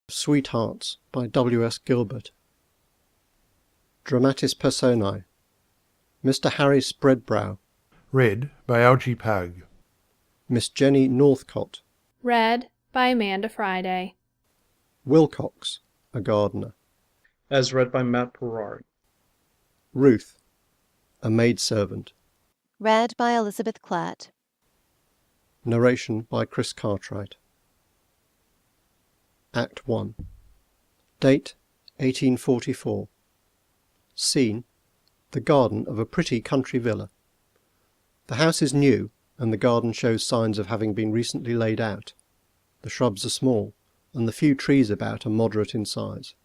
Sweethearts by W.S. Gilbert. Dramatis Personae. Mr. Harry Spreadbrow. Read by Algy Pug. Miss Jenny Northcott. Read by Amanda Friday. Wilcox, a gardener. As read by Matt Perrard. Ruth, a maidservant. Read by Elizabeth Klett. Narration by Chris Cartwright. Act 1. Date 1844. Scene: the garden of a pretty country villa. The house is new, and the garden shows signs of having been recently laid out. The shrubs are small, and the few trees about are moderate in size.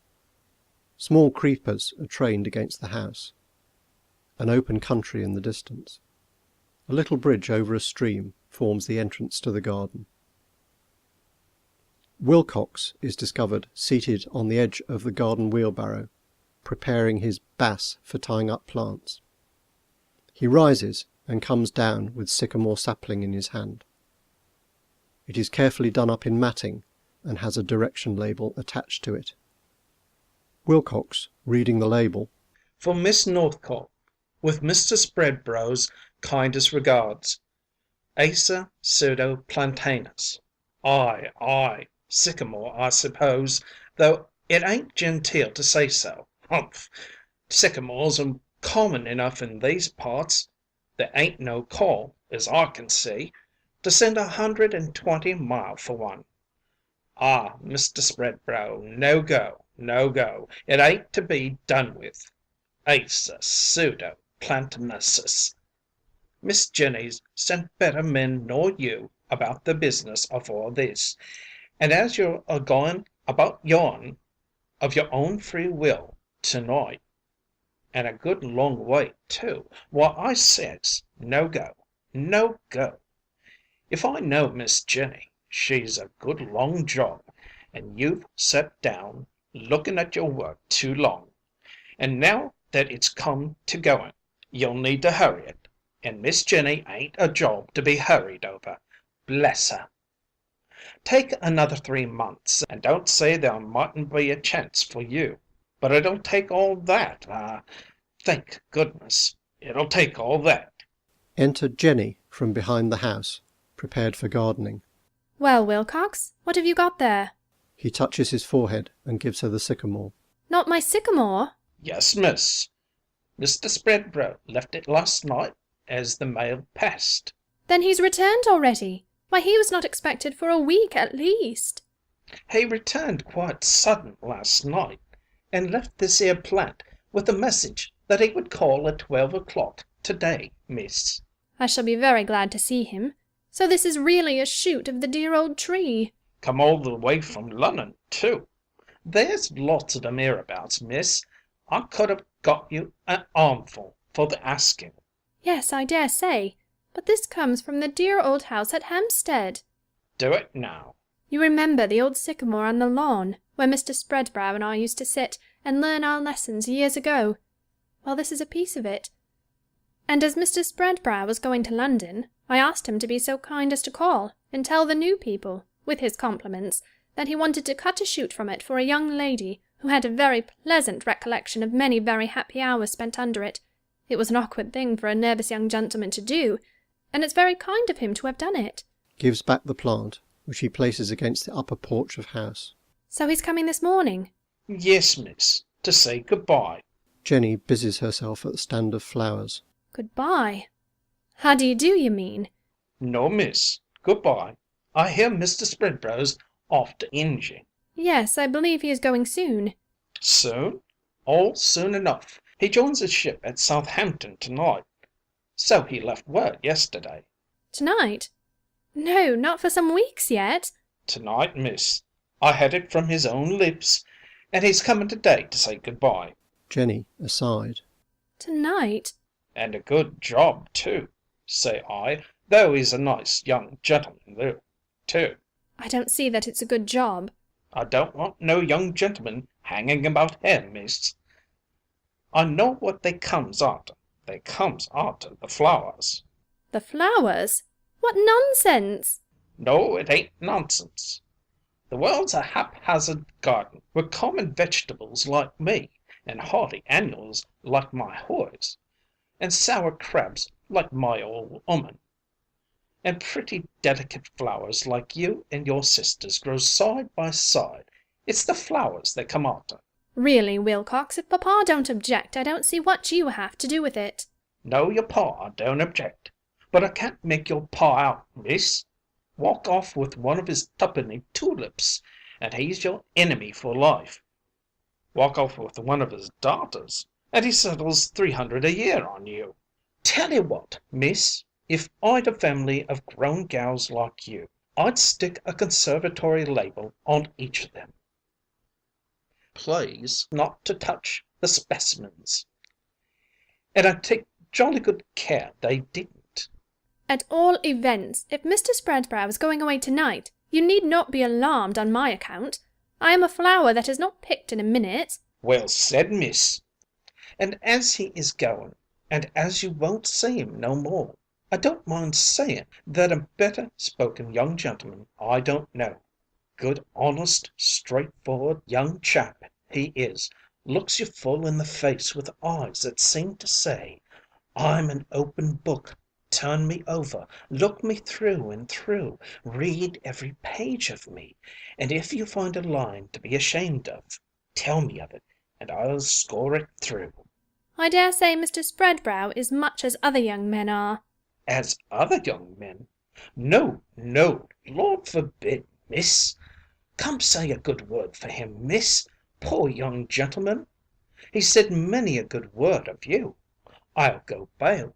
Small creepers are trained against the house. An open country in the distance. A little bridge over a stream forms the entrance to the garden. Wilcox is discovered seated on the edge of the garden wheelbarrow, preparing his bass for tying up plants. He rises and comes down with sycamore sapling in his hand. It is carefully done up in matting and has a direction label attached to it. Wilcox, reading the label. For Miss Northcott, with Mr. Spreadbrow's kindest regards. Acer pseudo-plantanus. Aye, sycamore, I suppose, though it ain't genteel to say so. Humph! Sycamores are common enough in these parts. There ain't no call, as I can see, to send 120 mile for one. Ah, Mr. Spreadbrow, no go. It ain't to be done with. Acer pseudo-plantanuses. Miss Jenny's sent better men nor you about the business afore this. And as you're a-going about yon of your own free will to-night, and a good long way too, why I says, no go. If I know Miss Jenny, she's a good long job, and you've set down looking at your work too long. And now that it's come to going, you'll need to hurry it, and Miss Jenny ain't a job to be hurried over, bless her. Take another 3 months, and don't say there mightn't be a chance for you. But it'll take all that. Thank goodness, it'll take all that. Enter Jenny from behind the house, prepared for gardening. Well, Wilcox, what have you got there? He touches his forehead and gives her the sycamore. Not my sycamore? Yes, miss. Mr. Spreadbrow left it last night as the mail passed. Then he's returned already. Why, he was not expected for a week at least. He returned quite sudden last night, and left this here plant with a message that he would call at 12 o'clock to-day, miss. I shall be very glad to see him. So this is really a shoot of the dear old tree. Come all the way from London, too. There's lots of them hereabouts, miss. I could have got you an armful for the asking. Yes, I dare say. But this comes from the dear old house at Hampstead. Do it now. You remember the old sycamore on the lawn, where Mr. Spreadbrow and I used to sit and learn our lessons years ago? Well, this is a piece of it. And as Mr. Spreadbrow was going to London, I asked him to be so kind as to call and tell the new people, with his compliments, that he wanted to cut a shoot from it for a young lady who had a very pleasant recollection of many very happy hours spent under it. It was an awkward thing for a nervous young gentleman to do, and it's very kind of him to have done it. Gives back the plant, which he places against the upper porch of house. So he's coming this morning? Yes, miss, to say good-bye. Jenny busies herself at the stand of flowers. Good-bye? How do you do, you mean? No, miss, good-bye. I hear Mr. Spreadbrow's off to Algy. Yes, I believe he is going soon. Soon? All soon enough. He joins his ship at Southampton to-night. So he left word yesterday. Tonight? No, not for some weeks yet. Tonight, miss. I had it from his own lips, and he's coming to-day to say good-bye. Jenny, aside. Tonight? And a good job, too, say I, though he's a nice young gentleman, too. I don't see that it's a good job. I don't want no young gentleman hanging about here, miss. I know what they comes arter. They comes arter the flowers. The flowers? What nonsense! No, it ain't nonsense. The world's a haphazard garden, with common vegetables like me, and hardy annuals like my horse, and sour crabs like my old 'oman, and pretty delicate flowers like you and your sisters grow side by side. It's the flowers they come arter. Really, Wilcox, if Papa don't object, I don't see what you have to do with it. No, your pa don't object, but I can't make your pa out, miss. Walk off with one of his tuppenny tulips, and he's your enemy for life. Walk off with one of his daughters, and he settles 300 a year on you. Tell you what, miss, if I'd a family of grown gals like you, I'd stick a conservatory label on each of them. Please not to touch the specimens. And I'd take jolly good care they didn't. At all events, if Mr. Spreadbrow is going away tonight, you need not be alarmed on my account. I am a flower that is not picked in a minute. Well said, miss. And as he is going, and as you won't see him no more, I don't mind saying that a better spoken young gentleman I don't know. Good, honest, straightforward young chap he is, looks you full in the face with eyes that seem to say, I'm an open book, turn me over, look me through and through, read every page of me, and if you find a line to be ashamed of, tell me of it, and I'll score it through. I dare say Mr. Spreadbrow is much as other young men are. As other young men? No, no, Lord forbid, miss. Come say a good word for him, miss. Poor young gentleman. He said many a good word of you. I'll go bail.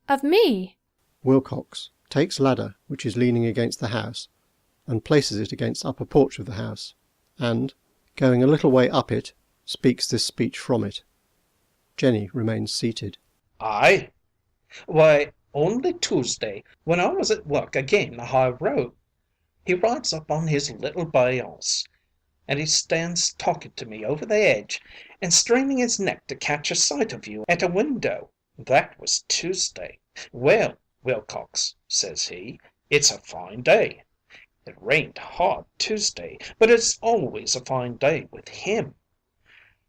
Of me? Wilcox takes ladder which is leaning against the house and places it against upper porch of the house, and, going a little way up it, speaks this speech from it. Jenny remains seated. Aye. Why, only Tuesday, when I was at work again the high road, he rides up on his little bay horse, and he stands talking to me over the edge, and straining his neck to catch a sight of you at a window. That was Tuesday. Well, Wilcox, says he, it's a fine day. It rained hard Tuesday, but it's always a fine day with him.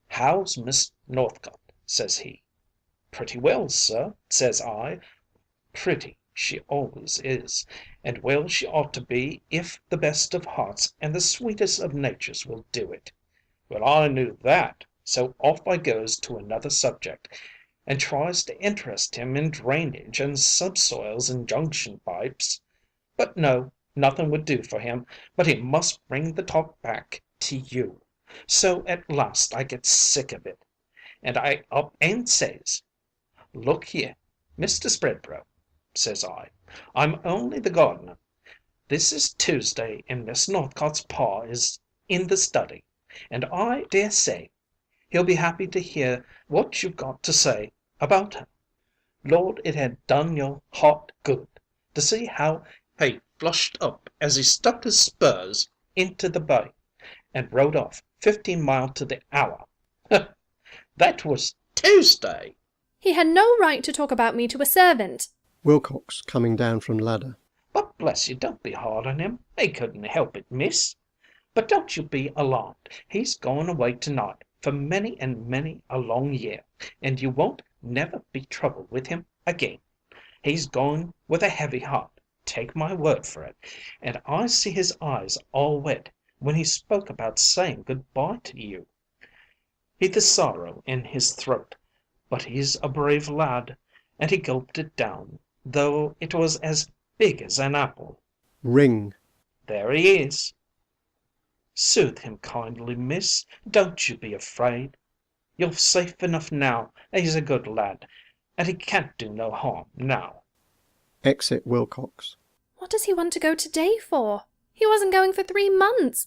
How's Miss Northcott? Says he. Pretty well, sir, says I. Pretty she always is, and well she ought to be if the best of hearts and the sweetest of natures will do it. Well, I knew that, so off I goes to another subject, and tries to interest him in drainage and subsoils and junction pipes. But no, nothing would do for him, but he must bring the talk back to you. So at last I get sick of it, and I up and says, look here, Mr. Spreadbrow, says I, I'm only the gardener. This is Tuesday, and Miss Northcott's pa is in the study, and I dare say he'll be happy to hear what you've got to say about her. Lord, it had done your heart good to see how he flushed up as he stuck his spurs into the bay and rode off 15 miles to the hour. That was Tuesday. He had no right to talk about me to a servant. Wilcox coming down from ladder. But bless you, don't be hard on him. He couldn't help it, miss. But don't you be alarmed. He's going away tonight for many and many a long year, and you won't never be troubled with him again. He's going with a heavy heart, take my word for it, and I see his eyes all wet when he spoke about saying good-bye to you. He'd the sorrow in his throat, but he's a brave lad, and he gulped it down, though it was as big as an apple. Ring. There he is. Soothe him kindly, miss. Don't you be afraid. You're safe enough now. He's a good lad, and he can't do no harm now. Exit Wilcox. What does he want to go today for? He wasn't going for 3 months.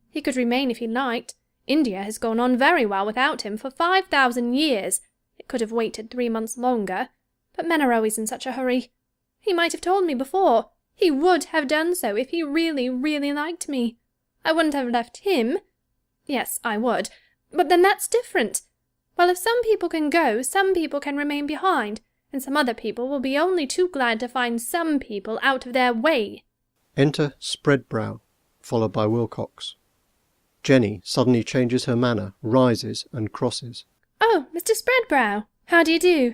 He could remain if he liked. India has gone on very well without him for 5,000 years. It could have waited 3 months longer. But men are always in such a hurry. He might have told me before. He would have done so if he really, really liked me. I wouldn't have left him. Yes, I would. But then that's different. Well, if some people can go, some people can remain behind, and some other people will be only too glad to find some people out of their way. Enter Spreadbrow, followed by Wilcox. Jenny suddenly changes her manner, rises and crosses. Oh, Mr. Spreadbrow, how do you do?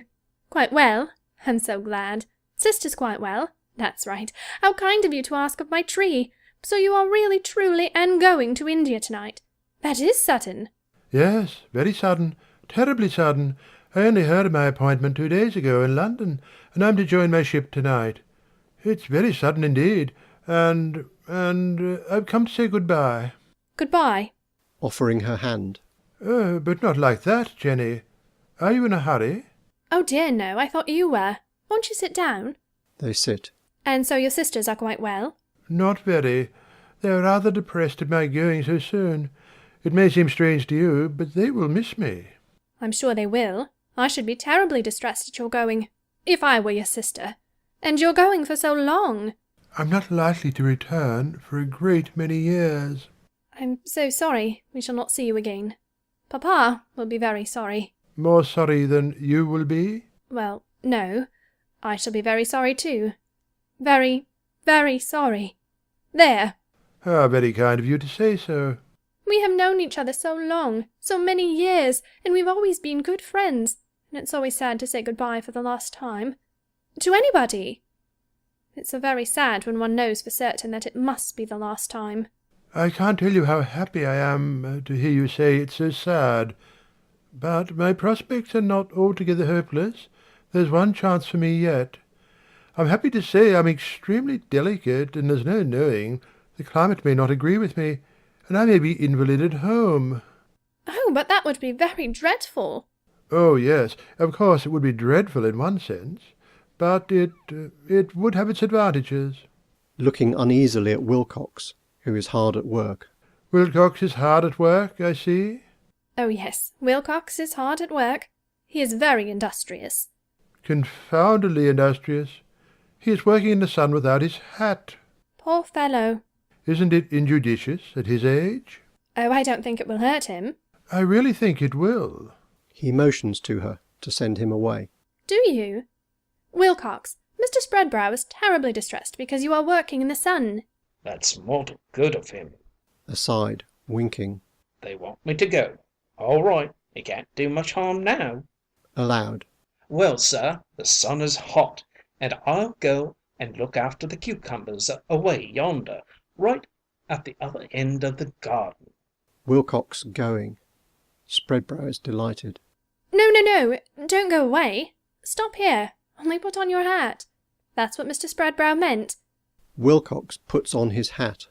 Quite well? I'm so glad. Sister's quite well? That's right. How kind of you to ask of my tree. So you are really, truly, and going to India tonight? That is sudden. Yes, very sudden. Terribly sudden. I only heard of my appointment 2 days ago in London, and I'm to join my ship tonight. It's very sudden indeed, and I've come to say good-bye. Goodbye. Offering her hand. Oh, but not like that, Jenny. Are you in a hurry? Oh dear, no, I thought you were. Won't you sit down? They sit. And so your sisters are quite well? Not very. They're rather depressed at my going so soon. It may seem strange to you, but they will miss me. I'm sure they will. I should be terribly distressed at your going, if I were your sister. And you're going for so long. I'm not likely to return for a great many years. I'm so sorry we shall not see you again. Papa will be very sorry. More sorry than you will be? Well, no. I shall be very sorry too. Very, very sorry. There. How very kind of you to say so. We have known each other so long, so many years, and we've always been good friends, and it's always sad to say goodbye for the last time. To anybody. It's so very sad when one knows for certain that it must be the last time. I can't tell you how happy I am to hear you say it's so sad. But my prospects are not altogether hopeless. There's one chance for me yet. I'm happy to say I'm extremely delicate, and there's no knowing. The climate may not agree with me, and I may be invalided home. Oh, but that would be very dreadful. Oh, yes, of course it would be dreadful in one sense, but it would have its advantages. Looking uneasily at Wilcox, who is hard at work. Wilcox is hard at work, I see. Oh, yes, Wilcox is hard at work. He is very industrious. Confoundedly industrious. He is working in the sun without his hat. Poor fellow. Isn't it injudicious at his age? Oh, I don't think it will hurt him. I really think it will. He motions to her to send him away. Do you? Wilcox, Mr. Spreadbrow is terribly distressed because you are working in the sun. That's mortal good of him. Aside, winking. They want me to go. All right, it can't do much harm now. Aloud. Well, sir, the sun is hot, and I'll go and look after the cucumbers away yonder, right at the other end of the garden. Wilcox going. Spreadbrow is delighted. No, no, no, don't go away. Stop here. Only put on your hat. That's what Mr. Spreadbrow meant. Wilcox puts on his hat.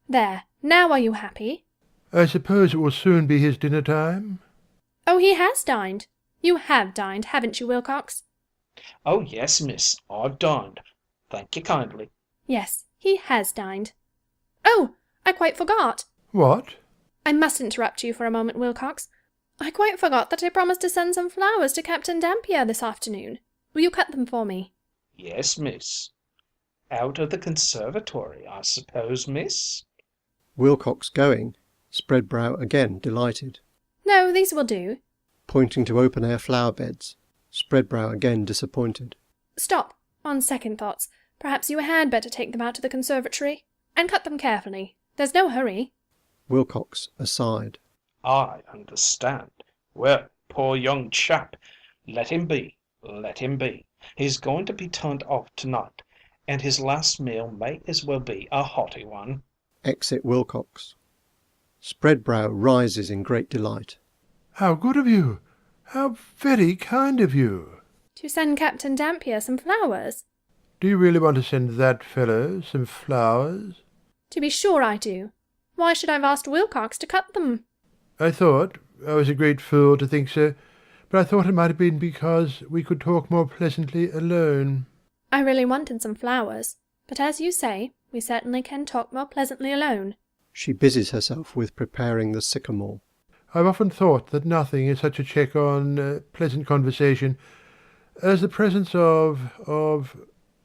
There, now are you happy? I suppose it will soon be his dinner time? Oh, he has dined. You have dined, haven't you, Wilcox? Oh, yes, miss, I've dined. Thank you kindly. Yes, he has dined. Oh, I quite forgot. What? I must interrupt you for a moment, Wilcox. I quite forgot that I promised to send some flowers to Captain Dampier this afternoon. Will you cut them for me? Yes, miss. Out of the conservatory, I suppose, miss? Wilcox going. Spreadbrow again delighted. No, these will do. Pointing to open-air flower beds. Spreadbrow again disappointed. Stop. On second thoughts, perhaps you had better take them out to the conservatory and cut them carefully. There's no hurry. Wilcox aside. I understand. Well, poor young chap, let him be, let him be. He's going to be turned off tonight, and his last meal may as well be a hearty one. Exit Wilcox. Spreadbrow rises in great delight. How good of you! How very kind of you! To send Captain Dampier some flowers? Do you really want to send that fellow some flowers? To be sure I do. Why should I have asked Wilcox to cut them? I was a great fool to think so, but I thought it might have been because we could talk more pleasantly alone. I really wanted some flowers, but as you say, we certainly can talk more pleasantly alone. She busies herself with preparing the sycamore. I've often thought that nothing is such a check on pleasant conversation as the presence of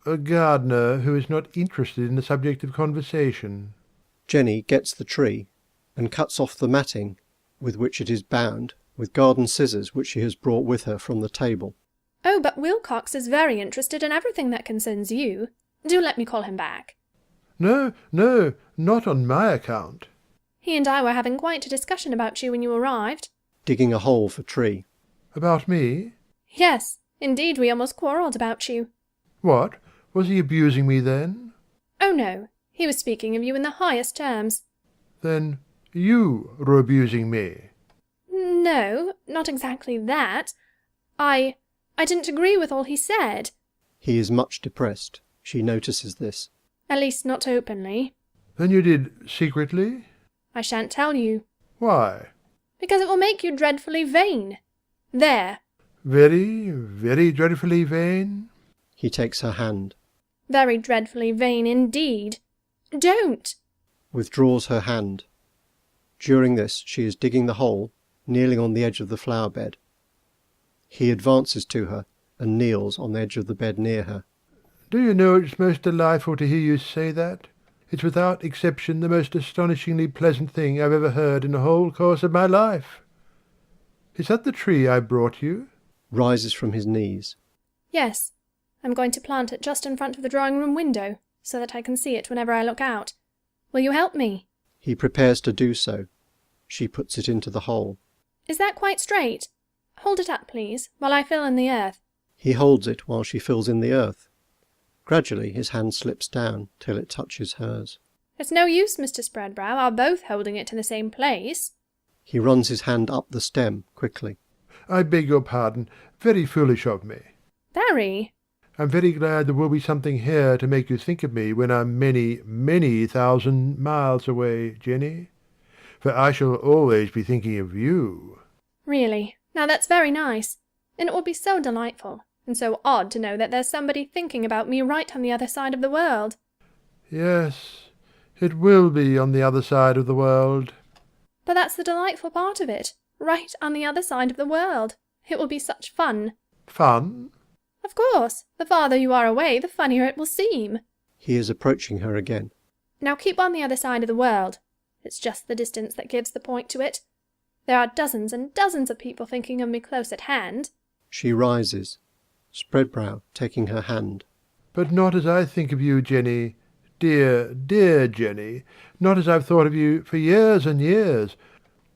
a gardener who is not interested in the subject of conversation. Jenny gets the tree and cuts off the matting with which it is bound with garden scissors which she has brought with her from the table. Oh, but Wilcox is very interested in everything that concerns you. Do let me call him back. No, not on my account. He and I were having quite a discussion about you when you arrived. Digging a hole for tree. About me? Yes, indeed, we almost quarrelled about you. What? Was he abusing me then? Oh, no. He was speaking of you in the highest terms. Then you were abusing me. No, not exactly that. I didn't agree with all he said. He is much depressed. She notices this. At least not openly. Then you did secretly? I shan't tell you. Why? Because it will make you dreadfully vain. There. Very, very dreadfully vain? He takes her hand. Very dreadfully vain indeed. Don't! Withdraws her hand. During this she is digging the hole, kneeling on the edge of the flower bed. He advances to her and kneels on the edge of the bed near her. Do you know it's most delightful to hear you say that? It's without exception the most astonishingly pleasant thing I've ever heard in the whole course of my life. Is that the tree I brought you? Rises from his knees. Yes. I'm going to plant it just in front of the drawing-room window, so that I can see it whenever I look out. Will you help me? He prepares to do so. She puts it into the hole. Is that quite straight? Hold it up, please, while I fill in the earth. He holds it while she fills in the earth. Gradually his hand slips down till it touches hers. It's no use, Mr. Spreadbrow, our both holding it in the same place. He runs his hand up the stem quickly. I beg your pardon. Very foolish of me. Very. I'm very glad there will be something here to make you think of me when I'm many, many thousand miles away, Jenny. For I shall always be thinking of you. Really, now that's very nice. And it will be so delightful, and so odd to know that there's somebody thinking about me right on the other side of the world. Yes, it will be on the other side of the world. But that's the delightful part of it. Right on the other side of the world. It will be such fun. Fun? Of course. The farther you are away, the funnier it will seem. He is approaching her again. Now keep on the other side of the world. It's just the distance that gives the point to it. There are dozens and dozens of people thinking of me close at hand. She rises, Spreadbrow taking her hand. But not as I think of you, Jenny. Dear, dear Jenny. Not as I've thought of you for years and years,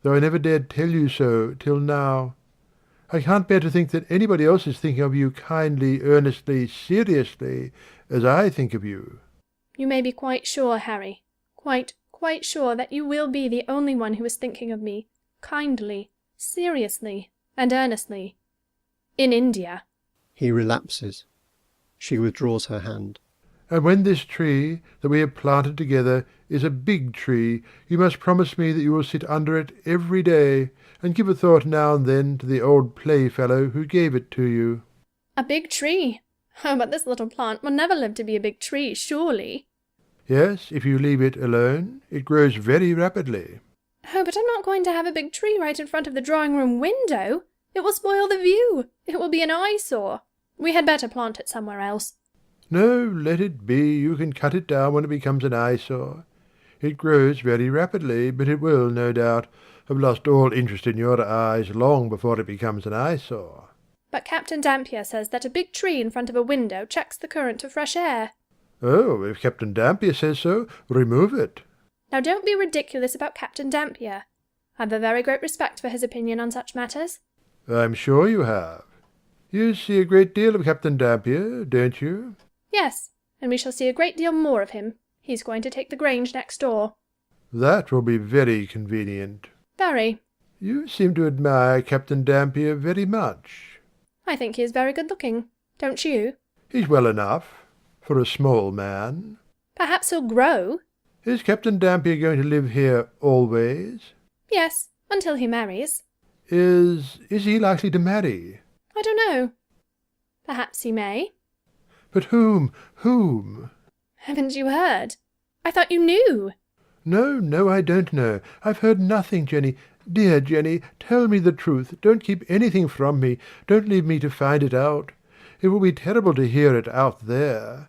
though I never dared tell you so till now. I can't bear to think that anybody else is thinking of you kindly, earnestly, seriously, as I think of you. You may be quite sure, Harry, quite sure that you will be the only one who is thinking of me, kindly, seriously, and earnestly. In India. He relapses. She withdraws her hand. And when this tree that we have planted together is a big tree, you must promise me that you will sit under it every day, and give a thought now and then to the old playfellow who gave it to you. A big tree? Oh, but this little plant will never live to be a big tree, surely. Yes, if you leave it alone, it grows very rapidly. Oh, but I'm not going to have a big tree right in front of the drawing-room window. It will spoil the view. It will be an eyesore. We had better plant it somewhere else. No, let it be. You can cut it down when it becomes an eyesore. It grows very rapidly, but it will, no doubt, have lost all interest in your eyes long before it becomes an eyesore. But Captain Dampier says that a big tree in front of a window checks the current of fresh air. Oh, if Captain Dampier says so, remove it. Now don't be ridiculous about Captain Dampier. I've a very great respect for his opinion on such matters. I'm sure you have. You see a great deal of Captain Dampier, don't you? Yes, and we shall see a great deal more of him. He's going to take the Grange next door. That will be very convenient. Very. You seem to admire Captain Dampier very much. I think he is very good-looking. Don't you? He's well enough, for a small man. Perhaps he'll grow. Is Captain Dampier going to live here always? Yes, until he marries. Is he likely to marry? I don't know. Perhaps he may. But whom? Whom? Haven't you heard? I thought you knew. No, I don't know. I've heard nothing, Jenny. Dear Jenny, tell me the truth. Don't keep anything from me. Don't leave me to find it out. It will be terrible to hear it out there.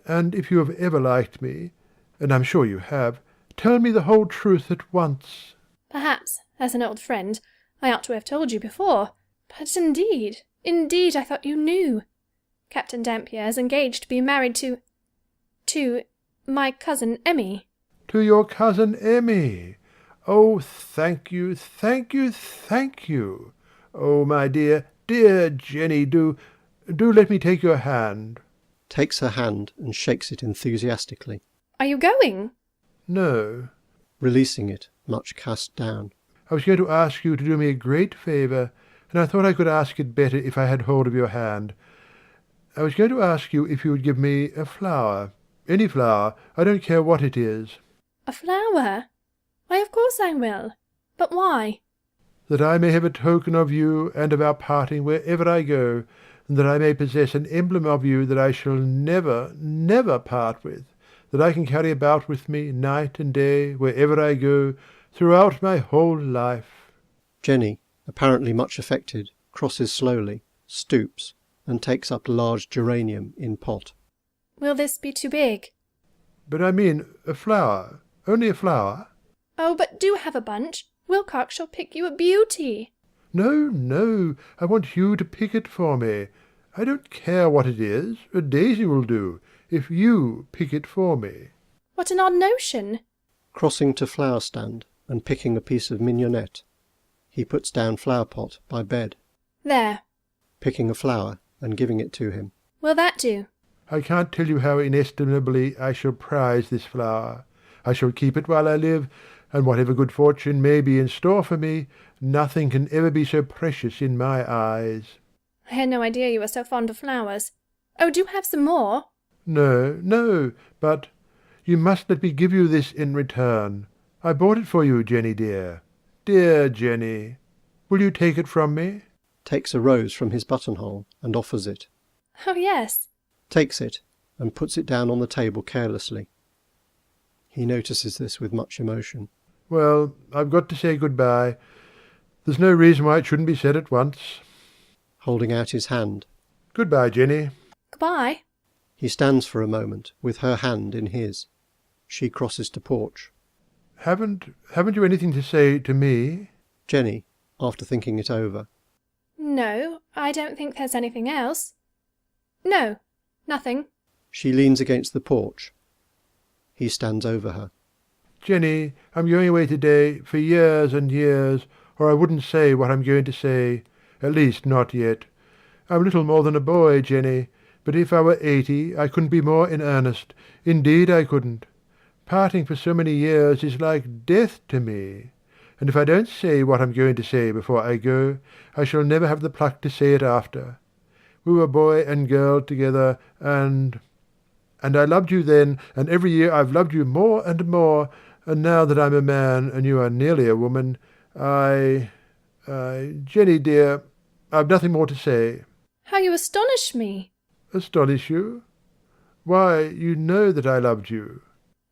And if you have ever liked me, and I'm sure you have, tell me the whole truth at once. Perhaps, as an old friend, I ought to have told you before. But indeed, I thought you knew. Captain Dampier is engaged to be married to my cousin Emmy. To your cousin Emmy? Oh, thank you, thank you, thank you. Oh, my dear, dear Jenny, do let me take your hand. Takes her hand and shakes it enthusiastically. Are you going? No. Releasing it, much cast down. I was going to ask you to do me a great favour, and I thought I could ask it better if I had hold of your hand. I was going to ask you if you would give me a flower. Any flower. I don't care what it is. A flower? Why, of course I will. But why? That I may have a token of you and of our parting wherever I go, and that I may possess an emblem of you that I shall never, never part with, that I can carry about with me night and day, wherever I go, throughout my whole life. Jenny, apparently much affected, crosses slowly, stoops, and takes up a large geranium in pot. Will this be too big? But I mean a flower. Only a flower. Oh, but do have a bunch. Wilcox shall pick you a beauty. No, no, I want you to pick it for me. I don't care what it is. A daisy will do, if you pick it for me. What an odd notion. Crossing to flower stand and picking a piece of mignonette, he puts down flower pot by bed. There. Picking a flower and giving it to him. Will that do? I can't tell you how inestimably I shall prize this flower. I shall keep it while I live, and whatever good fortune may be in store for me, nothing can ever be so precious in my eyes. I had no idea you were so fond of flowers. Oh, do have some more. No, no, but you must let me give you this in return. I bought it for you, Jenny dear. Dear Jenny, will you take it from me? Takes a rose from his buttonhole and offers it. Oh, yes. Takes it and puts it down on the table carelessly. He notices this with much emotion. Well, I've got to say good-bye. There's no reason why it shouldn't be said at once. Holding out his hand. Good-bye, Jenny. Goodbye. He stands for a moment with her hand in his. She crosses to porch. Haven't you anything to say to me? Jenny, after thinking it over. No, I don't think there's anything else. No, nothing. She leans against the porch. He stands over her. Jenny, I'm going away today for years and years, or I wouldn't say what I'm going to say. At least not yet. I'm little more than a boy, Jenny, but if I were 80 I couldn't be more in earnest. Indeed I couldn't. Parting for so many years is like death to me. And if I don't say what I'm going to say before I go, I shall never have the pluck to say it after. We were boy and girl together, and I loved you then, and every year I've loved you more and more, and now that I'm a man and you are nearly a woman, Jenny dear, I've nothing more to say. How you astonish me. Astonish you? Why, you know that I loved you.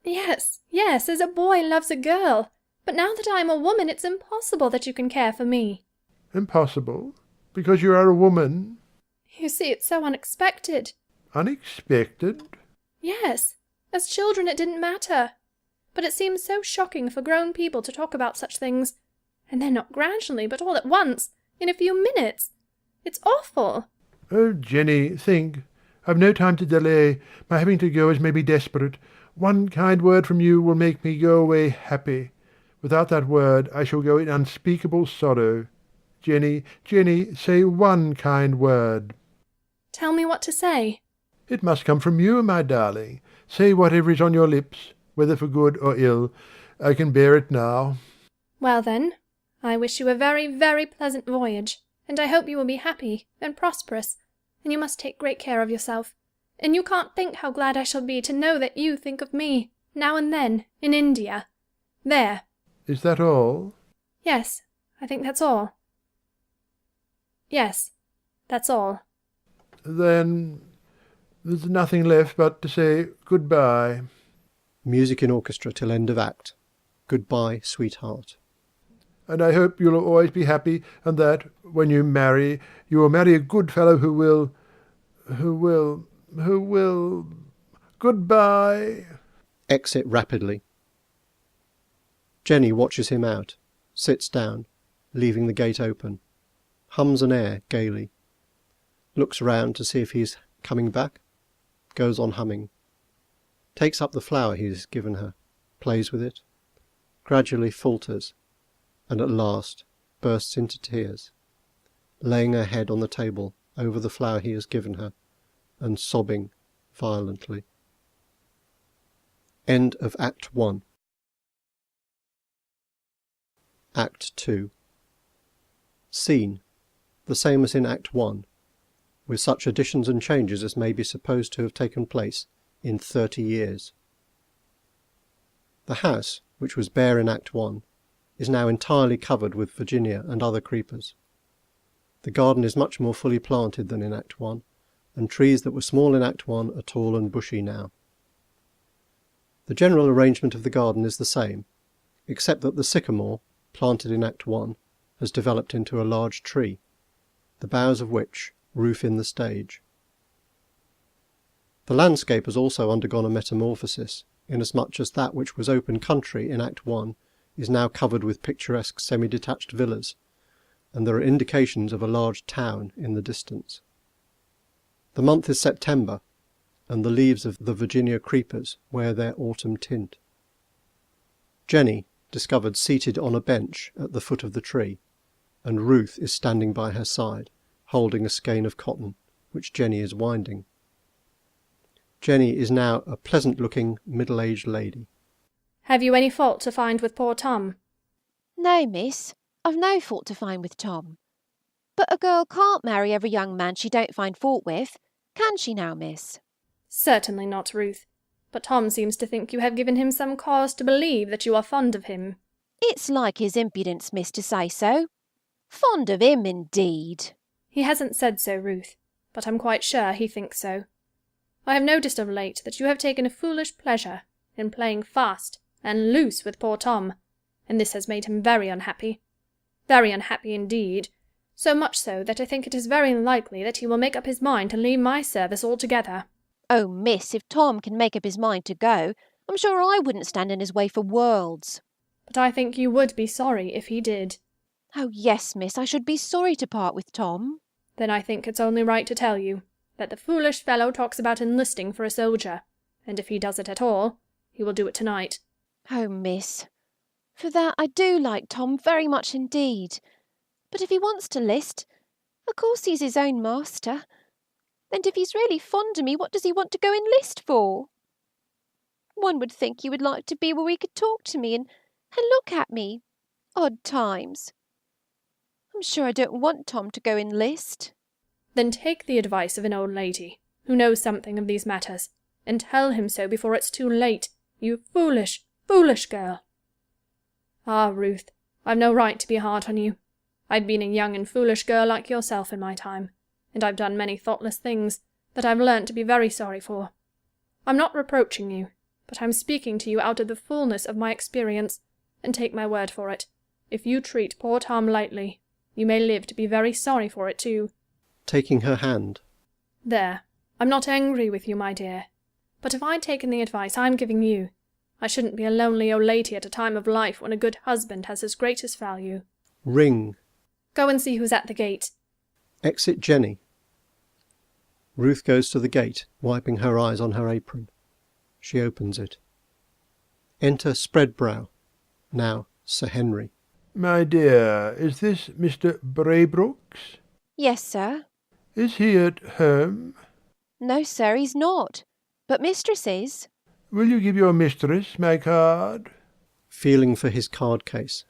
Yes, yes, as a boy loves a girl. But now that I am a woman, it's impossible that you can care for me. Impossible? Because you are a woman? You see, it's so unexpected. Unexpected? Yes. As children it didn't matter. But it seems so shocking for grown people to talk about such things. And then not gradually, but all at once, in a few minutes. It's awful. Oh, Jenny, think. I've no time to delay. My having to go is maybe desperate. One kind word from you will make me go away happy. Without that word I shall go in unspeakable sorrow. Jenny, Jenny, say one kind word. Tell me what to say. It must come from you, my darling. Say whatever is on your lips, whether for good or ill. I can bear it now. Well then, I wish you a very, very pleasant voyage, and I hope you will be happy and prosperous, and you must take great care of yourself. And you can't think how glad I shall be to know that you think of me, now and then, in India. There. Is that all? Yes, I think that's all. Yes, that's all. Then there's nothing left but to say good-bye. Music in orchestra till end of act. Goodbye, sweetheart. And I hope you'll always be happy, and that, when you will marry a good fellow who will... Goodbye. Exit rapidly. Jenny watches him out, sits down, leaving the gate open, hums an air gaily, looks round to see if he's coming back, goes on humming, takes up the flower he's given her, plays with it, gradually falters, and at last bursts into tears, laying her head on the table over the flower he has given her, and sobbing violently. End of Act 1. Act 2. Scene the same as in Act 1, with such additions and changes as may be supposed to have taken place in 30 years. The house, which was bare in Act 1, is now entirely covered with Virginia and other creepers. The garden is much more fully planted than in Act 1, and trees that were small in Act 1 are tall and bushy now. The general arrangement of the garden is the same, except that the sycamore, planted in Act 1, has developed into a large tree, the boughs of which roof in the stage. The landscape has also undergone a metamorphosis, inasmuch as that which was open country in Act 1 is now covered with picturesque semi-detached villas, and there are indications of a large town in the distance. The month is September, and the leaves of the Virginia creepers wear their autumn tint. Jenny discovered seated on a bench at the foot of the tree, and Ruth is standing by her side, holding a skein of cotton, which Jenny is winding. Jenny is now a pleasant-looking, middle-aged lady. Have you any fault to find with poor Tom? No, miss, I've no fault to find with Tom. But a girl can't marry every young man she don't find fault with, can she now, miss? Certainly not, Ruth. But Tom seems to think you have given him some cause to believe that you are fond of him. It's like his impudence, miss, to say so. Fond of him, indeed. He hasn't said so, Ruth, but I'm quite sure he thinks so. I have noticed of late that you have taken a foolish pleasure in playing fast and loose with poor Tom, and this has made him very unhappy indeed, so much so that I think it is very likely that he will make up his mind to leave my service altogether. Oh, miss, if Tom can make up his mind to go, I'm sure I wouldn't stand in his way for worlds. But I think you would be sorry if he did. Oh, yes, miss, I should be sorry to part with Tom. Then I think it's only right to tell you that the foolish fellow talks about enlisting for a soldier, and if he does it at all, he will do it tonight. Oh, miss, for that I do like Tom very much indeed. But if he wants to list, of course he's his own master. And if he's really fond of me, what does he want to go enlist for? One would think he would like to be where he could talk to me and look at me, odd times. I'm sure I don't want Tom to go enlist. Then take the advice of an old lady, who knows something of these matters, and tell him so before it's too late, you foolish, foolish girl. Ah, Ruth, I've no right to be hard on you. I've been a young and foolish girl like yourself in my time, and I've done many thoughtless things that I've learnt to be very sorry for. I'm not reproaching you, but I'm speaking to you out of the fullness of my experience, and take my word for it, if you treat poor Tom lightly, you may live to be very sorry for it too. Taking her hand. There, I'm not angry with you, my dear, but if I'd taken the advice I'm giving you, I shouldn't be a lonely old lady at a time of life when a good husband has his greatest value. Ring. Go and see who's at the gate. Exit Jenny. Ruth goes to the gate, wiping her eyes on her apron. She opens it. Enter Spreadbrow, now Sir Henry. My dear, is this Mr. Braybrooks? Yes, sir. Is he at home? No, sir, he's not. But mistress is. Will you give your mistress my card? Feeling for his card case.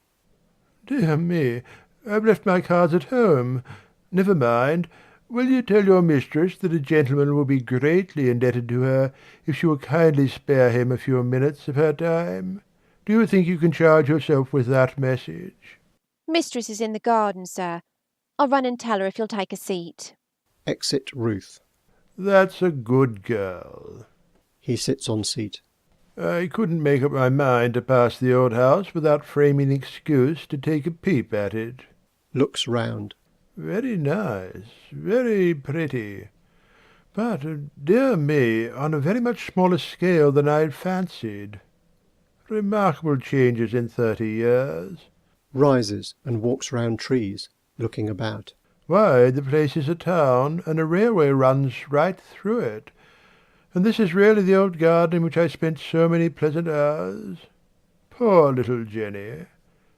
Dear me, I've left my cards at home. Never mind. Will you tell your mistress that a gentleman will be greatly indebted to her if she will kindly spare him a few minutes of her time? Do you think you can charge yourself with that message? Mistress is in the garden, sir. I'll run and tell her if you'll take a seat. Exit Ruth. That's a good girl. He sits on seat. I couldn't make up my mind to pass the old house without framing an excuse to take a peep at it. Looks round. Very nice, very pretty. But, dear me, on a very much smaller scale than I'd fancied. Remarkable changes in 30 years. Rises and walks round trees, looking about. Why, the place is a town, and a railway runs right through it. And this is really the old garden in which I spent so many pleasant hours. Poor little Jenny.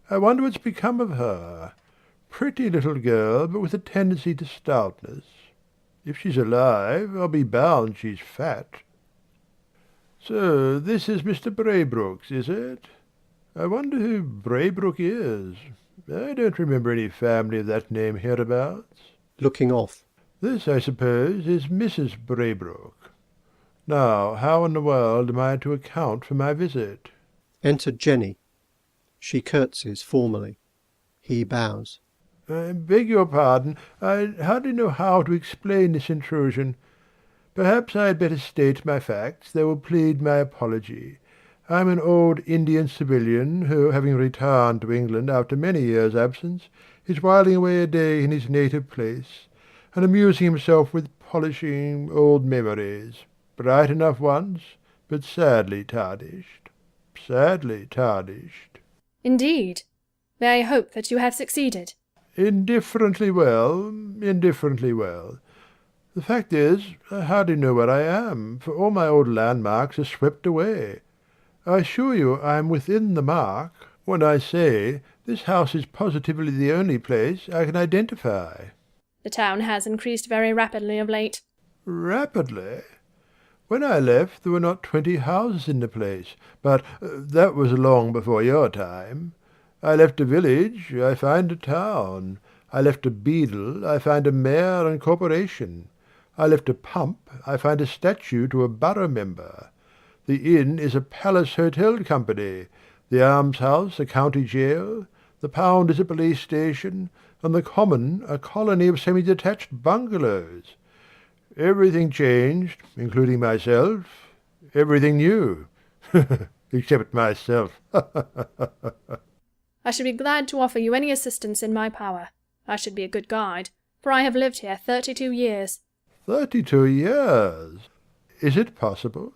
I wonder what's become of her. Pretty little girl, but with a tendency to stoutness. If she's alive, I'll be bound she's fat. So this is Mr. Braybrooke's, is it? I wonder who Braybrook is. I don't remember any family of that name hereabouts. Looking off. This, I suppose, is Mrs. Braybrook. Now, how in the world am I to account for my visit? Enter Jenny. She curtsies formally. He bows. I beg your pardon. I hardly know how to explain this intrusion. Perhaps I had better state my facts. They will plead my apology. I am an old Indian civilian who, having returned to England after many years' absence, is whiling away a day in his native place, and amusing himself with polishing old memories, bright enough once, but sadly tarnished. Sadly tarnished. Indeed. May I hope that you have succeeded? Indifferently well, indifferently well. The fact is, I hardly know where I am, for all my old landmarks are swept away. I assure you I am within the mark when I say this house is positively the only place I can identify. The town has increased very rapidly of late. Rapidly? When I left there were not 20 houses in the place, but that was long before your time. I left a village, I find a town. I left a beadle, I find a mayor and corporation. I left a pump, I find a statue to a borough member. The inn is a palace hotel company, the almshouse a county jail, the pound is a police station, and the common a colony of semi-detached bungalows. Everything changed, including myself. Everything new. Except myself. I should be glad to offer you any assistance in my power. I should be a good guide, for I have lived here 32 years. 32 years? Is it possible?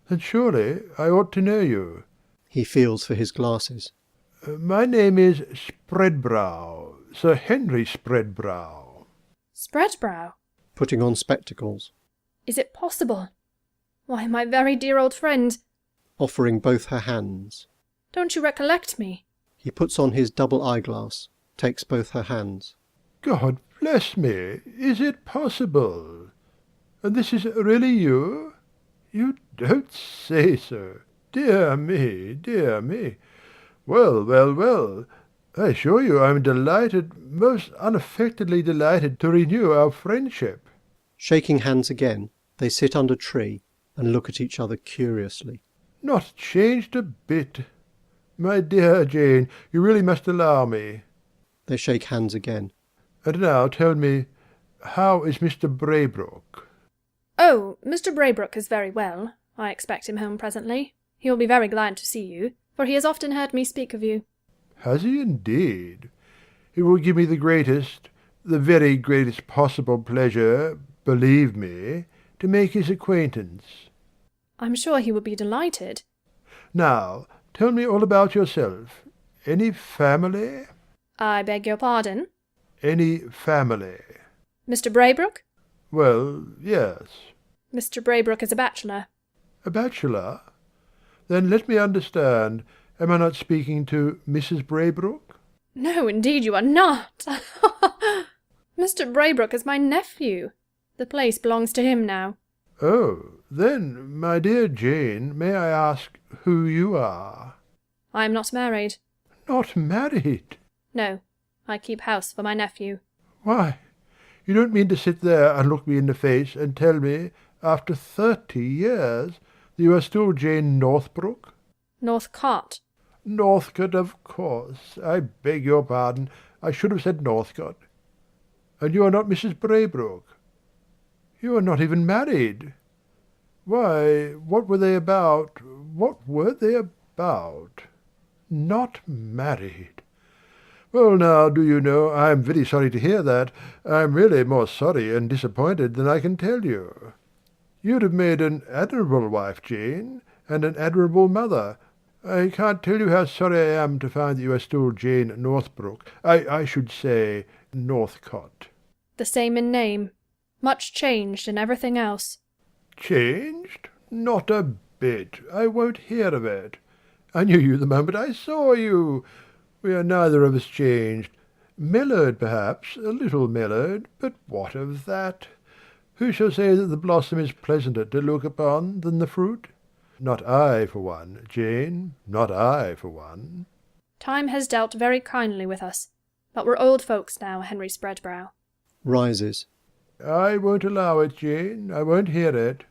Then surely I ought to know you. He feels for his glasses. My name is Spreadbrow, Sir Henry Spreadbrow. Spreadbrow? Putting on spectacles. Is it possible? Why, my very dear old friend. Offering both her hands. Don't you recollect me? He puts on his double eyeglass, takes both her hands. God bless me, is it possible? And this is really you? You don't say so. Dear me, dear me. Well, well, well. I assure you I am delighted, most unaffectedly delighted to renew our friendship. Shaking hands again, they sit under tree and look at each other curiously. Not changed a bit. My dear Jane, you really must allow me. They shake hands again. And now tell me, how is Mr. Braybrook? Oh, Mr. Braybrook is very well. I expect him home presently. He will be very glad to see you, for he has often heard me speak of you. Has he indeed? It will give me the very greatest possible pleasure, believe me, to make his acquaintance. I'm sure he will be delighted. Now, tell me all about yourself. Any family? I beg your pardon? Any family? Mr. Braybrook? Well, yes. Mr. Braybrook is a bachelor. A bachelor? Then let me understand. Am I not speaking to Mrs. Braybrook? No, indeed you are not. Mr. Braybrook is my nephew. The place belongs to him now. Oh, then, my dear Jane, may I ask who you are? I am not married. Not married? No, I keep house for my nephew. Why, you don't mean to sit there and look me in the face and tell me, after 30 years, that you are still Jane Northbrook? Northcott. Northcott, of course. I beg your pardon. I should have said Northcott. And you are not Mrs. Braybrook? You are not even married. Why, what were they about? What were they about? Not married. Well, now, do you know, I am very sorry to hear that. I am really more sorry and disappointed than I can tell you. You'd have made an admirable wife, Jane, and an admirable mother. I can't tell you how sorry I am to find that you are still Jane Northbrook. I should say Northcott. The same in name. Much changed in everything else. Changed? Not a bit. I won't hear of it. I knew you the moment I saw you. We are neither of us changed. Mellowed, perhaps, a little mellowed, but what of that? Who shall say that the blossom is pleasanter to look upon than the fruit? Not I, for one, Jane, not I, for one. Time has dealt very kindly with us, but we're old folks now, Henry Spreadbrow. Rises. I won't allow it, Jane. I won't hear it.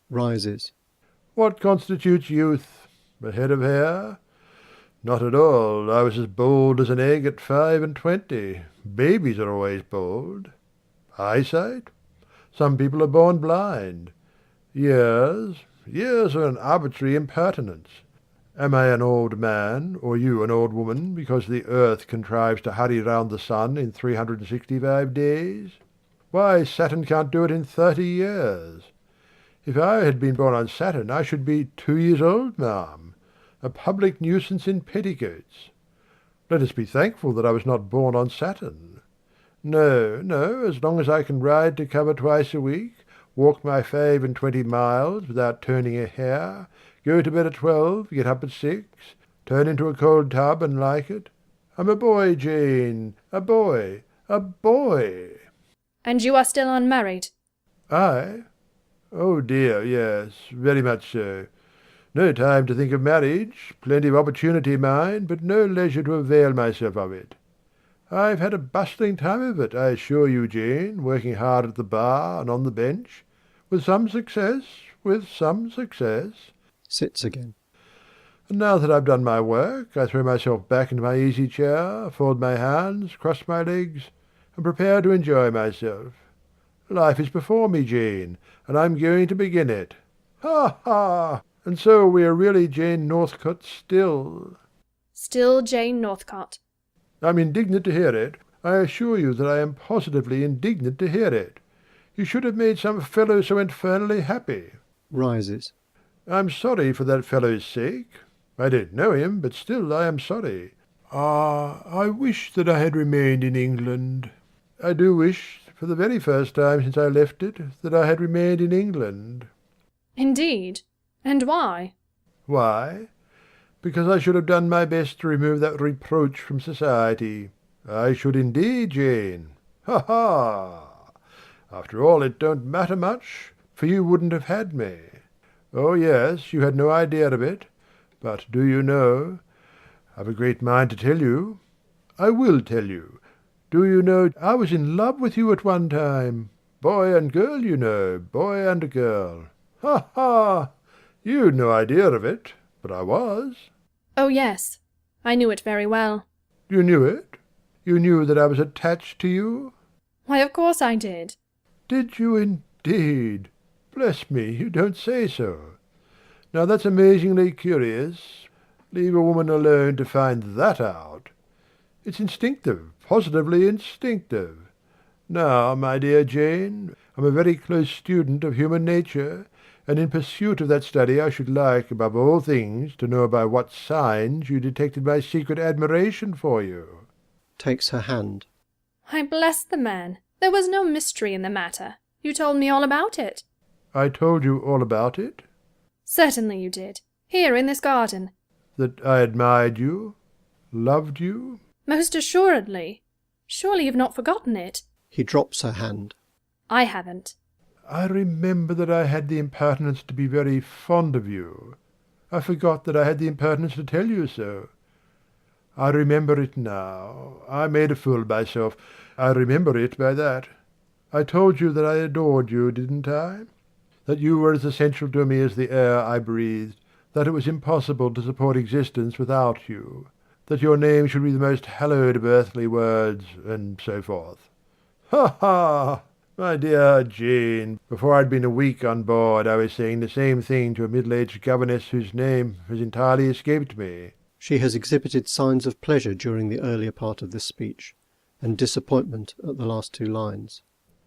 Rises. What constitutes youth? A head of hair? Not at all. I was as bold as an egg at 25. Babies are always bold. Eyesight? Some people are born blind. Years? Years are an arbitrary impertinence. Am I an old man, or you an old woman, because the earth contrives to hurry round the sun in 365 days? Why, Saturn can't do it in 30 years. If I had been born on Saturn, I should be 2 years old, ma'am. A public nuisance in petticoats. Let us be thankful that I was not born on Saturn. No, no, as long as I can ride to cover twice a week, walk my 25 miles without turning a hair, go to bed at 12, get up at 6, turn into a cold tub and like it. I'm a boy, Jane, a boy, a boy. And you are still unmarried? I? Oh dear, yes, very much so. No time to think of marriage, plenty of opportunity, mind, but no leisure to avail myself of it. I've had a bustling time of it, I assure you, Jane, working hard at the bar and on the bench, with some success, with some success. Sits again. And now that I've done my work, I throw myself back into my easy chair, fold my hands, cross my legs, and prepare to enjoy myself. Life is before me, Jane, and I'm going to begin it. Ha, ha! And so we are really Jane Northcott still. Still Jane Northcott. I'm indignant to hear it. I assure you that I am positively indignant to hear it. You should have made some fellow so infernally happy. Rises. I'm sorry for that fellow's sake. I don't know him, but still I am sorry. I wish that I had remained in England. I do wish, for the very first time since I left it, that I had remained in England. Indeed? And why? Why? Because I should have done my best to remove that reproach from society. I should indeed, Jane. Ha, ha! After all, it don't matter much, for you wouldn't have had me. Oh, yes, you had no idea of it. But do you know? I've a great mind to tell you. I will tell you. Do you know, I was in love with you at one time. Boy and girl, you know, boy and girl. Ha, ha! You'd no idea of it, but I was. Oh, yes. I knew it very well. You knew it? You knew that I was attached to you? Why, of course I did. Did you indeed? Bless me, you don't say so. Now that's amazingly curious. Leave a woman alone to find that out. It's instinctive, positively instinctive. Now, my dear Jane, I'm a very close student of human nature, and in pursuit of that study I should like, above all things, to know by what signs you detected my secret admiration for you. Takes her hand. Why, bless the man. There was no mystery in the matter. You told me all about it. I told you all about it? Certainly you did. Here in this garden. That I admired you? Loved you? Most assuredly. Surely you've not forgotten it. He drops her hand. I haven't. I remember that I had the impertinence to be very fond of you. I forgot that I had the impertinence to tell you so. I remember it now. I made a fool of myself. I remember it by that. I told you that I adored you, didn't I? That you were as essential to me as the air I breathed, that it was impossible to support existence without you, that your name should be the most hallowed of earthly words, and so forth. Ha, ha! My dear Jane, before I'd been a week on board I was saying the same thing to a middle-aged governess whose name has entirely escaped me. She has exhibited signs of pleasure during the earlier part of this speech, and disappointment at the last 2 lines.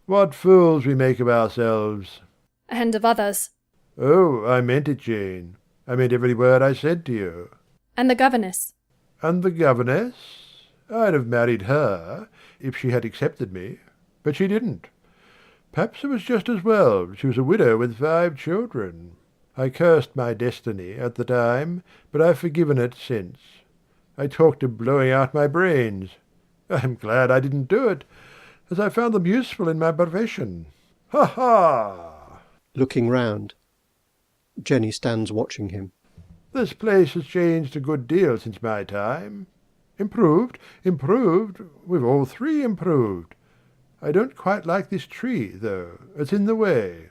What fools we make of ourselves! And of others. Oh, I meant it, Jane. I meant every word I said to you. And the governess. And the governess? I'd have married her, if she had accepted me. But she didn't. Perhaps it was just as well. She was a widow with 5 children. I cursed my destiny at the time, but I've forgiven it since. I talked of blowing out my brains. I'm glad I didn't do it, as I found them useful in my profession. Ha ha! Looking round, Jenny stands watching him. This place has changed a good deal since my time. Improved, improved, we've all three improved. I don't quite like this tree, though. It's in the way.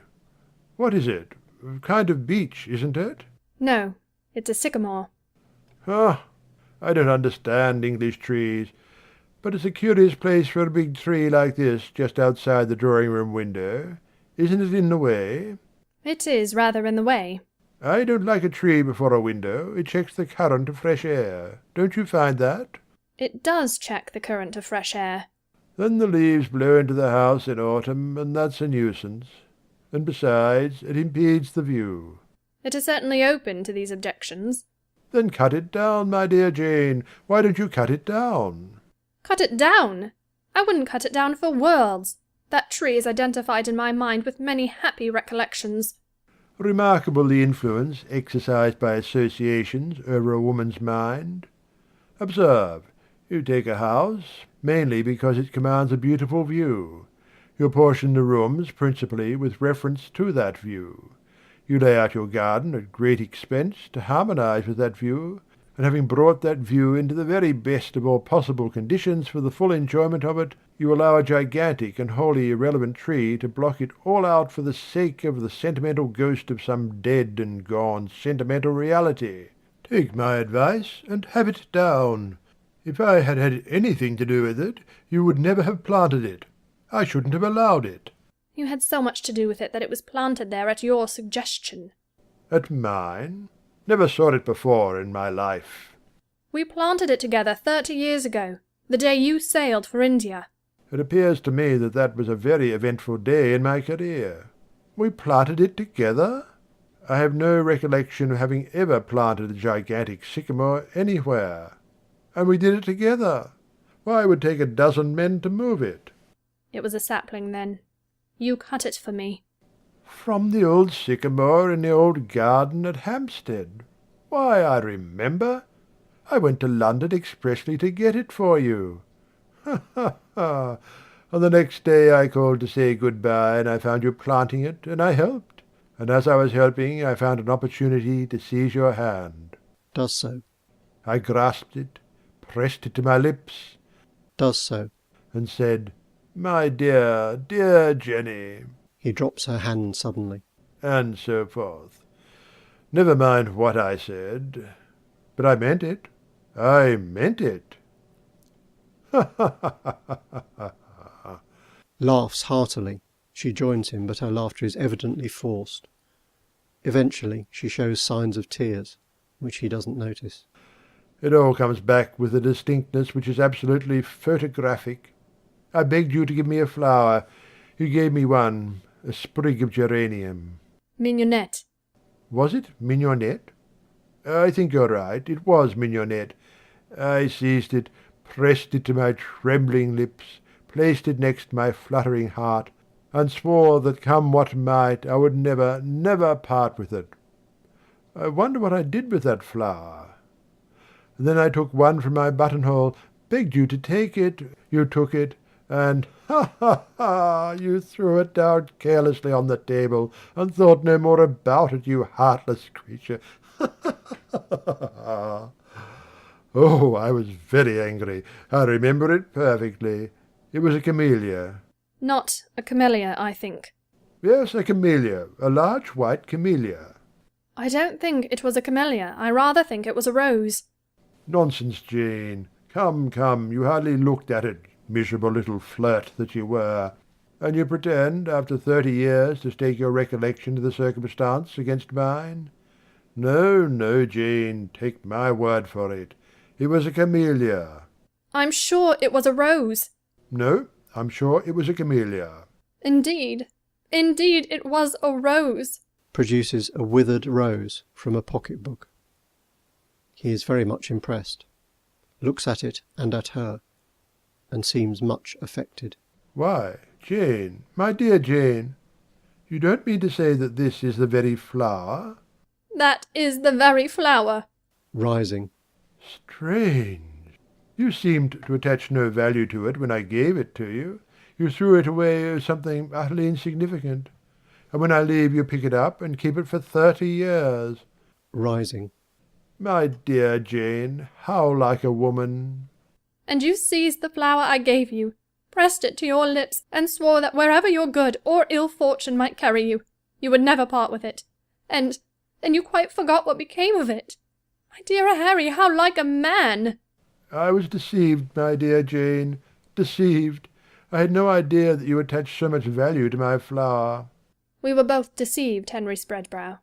What is it? A kind of beech, isn't it? No, it's a sycamore. Ah, I don't understand English trees, but it's a curious place for a big tree like this just outside the drawing-room window. Isn't it in the way? It is rather in the way. I don't like a tree before a window. It checks the current of fresh air. Don't you find that? It does check the current of fresh air. Then the leaves blow into the house in autumn, and that's a nuisance. And besides, it impedes the view. It is certainly open to these objections. Then cut it down, my dear Jane. Why don't you cut it down? Cut it down? I wouldn't cut it down for worlds. That tree is identified in my mind with many happy recollections. Remarkable the influence exercised by associations over a woman's mind. Observe, you take a house, mainly because it commands a beautiful view. You portion the rooms principally with reference to that view. You lay out your garden at great expense to harmonize with that view, and having brought that view into the very best of all possible conditions for the full enjoyment of it, you allow a gigantic and wholly irrelevant tree to block it all out for the sake of the sentimental ghost of some dead and gone sentimental reality. Take my advice and have it down. If I had had anything to do with it, you would never have planted it. I shouldn't have allowed it. You had so much to do with it that it was planted there at your suggestion. At mine? Never saw it before in my life. We planted it together 30 years ago, the day you sailed for India. It appears to me that that was a very eventful day in my career. We planted it together? I have no recollection of having ever planted a gigantic sycamore anywhere. And we did it together. Why, it would take a dozen men to move it. It was a sapling then. You cut it for me. From the old sycamore in the old garden at Hampstead. Why, I remember. I went to London expressly to get it for you. Ha, ha, ha. On the next day I called to say good-bye, and I found you planting it, and I helped. And as I was helping, I found an opportunity to seize your hand. Does so. I grasped it, pressed it to my lips. Does so. And said, "My dear, dear Jenny." He drops her hand suddenly. And so forth. Never mind what I said. But I meant it. I meant it. Ha ha ha ha ha ha. Laughs heartily. She joins him, but her laughter is evidently forced. Eventually she shows signs of tears, which he doesn't notice. It all comes back with a distinctness which is absolutely photographic. I begged you to give me a flower. You gave me one, a sprig of geranium. Mignonette. Was it mignonette? I think you're right. It was mignonette. I seized it, pressed it to my trembling lips, placed it next my fluttering heart, and swore that come what might I would never, never part with it. I wonder what I did with that flower. And then I took one from my buttonhole, begged you to take it. You took it, and ha ha ha, you threw it down carelessly on the table, and thought no more about it, you heartless creature. Ha ha ha ha. Oh, I was very angry. I remember it perfectly. It was a camellia. Not a camellia, I think. Yes, a camellia, a large white camellia. I don't think it was a camellia. I rather think it was a rose. Nonsense, Jane. Come, come, you hardly looked at it, miserable little flirt that you were. And you pretend, after 30 years, to stake your recollection of the circumstance against mine? No, no, Jane, take my word for it. It was a camellia. I'm sure it was a rose. No, I'm sure it was a camellia. Indeed. Indeed, it was a rose. Produces a withered rose from a pocket-book. He is very much impressed, looks at it and at her, and seems much affected. Why, Jane, my dear Jane, you don't mean to say that this is the very flower? That is the very flower. Rising. Strange. You seemed to attach no value to it when I gave it to you. You threw it away as something utterly insignificant. And when I leave you pick it up and keep it for 30 years. Rising. My dear Jane, how like a woman. And you seized the flower I gave you, pressed it to your lips, and swore that wherever your good or ill fortune might carry you, you would never part with it. And you quite forgot what became of it. My dear Harry, how like a man! I was deceived, my dear Jane, deceived. I had no idea that you attached so much value to my flower. We were both deceived, Henry Spreadbrow.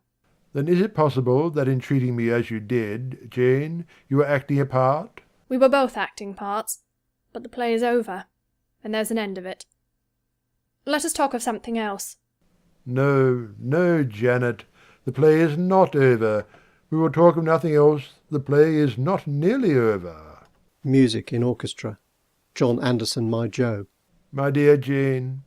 Then is it possible that in treating me as you did, Jane, you were acting a part? We were both acting parts, but the play is over, and there's an end of it. Let us talk of something else. No, no, Janet, the play is not over. We will talk of nothing else. The play is not nearly over. Music in orchestra. John Anderson, My Joe. My dear Jane,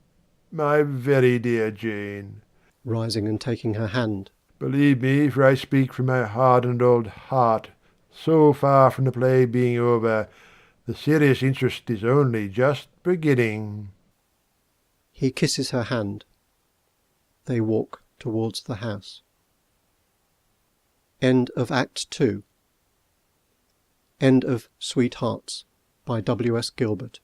my very dear Jane. Rising and taking her hand. Believe me, for I speak from my hardened old heart, so far from the play being over, the serious interest is only just beginning. He kisses her hand. They walk towards the house. End of Act 2. End of Sweethearts by W. S. Gilbert.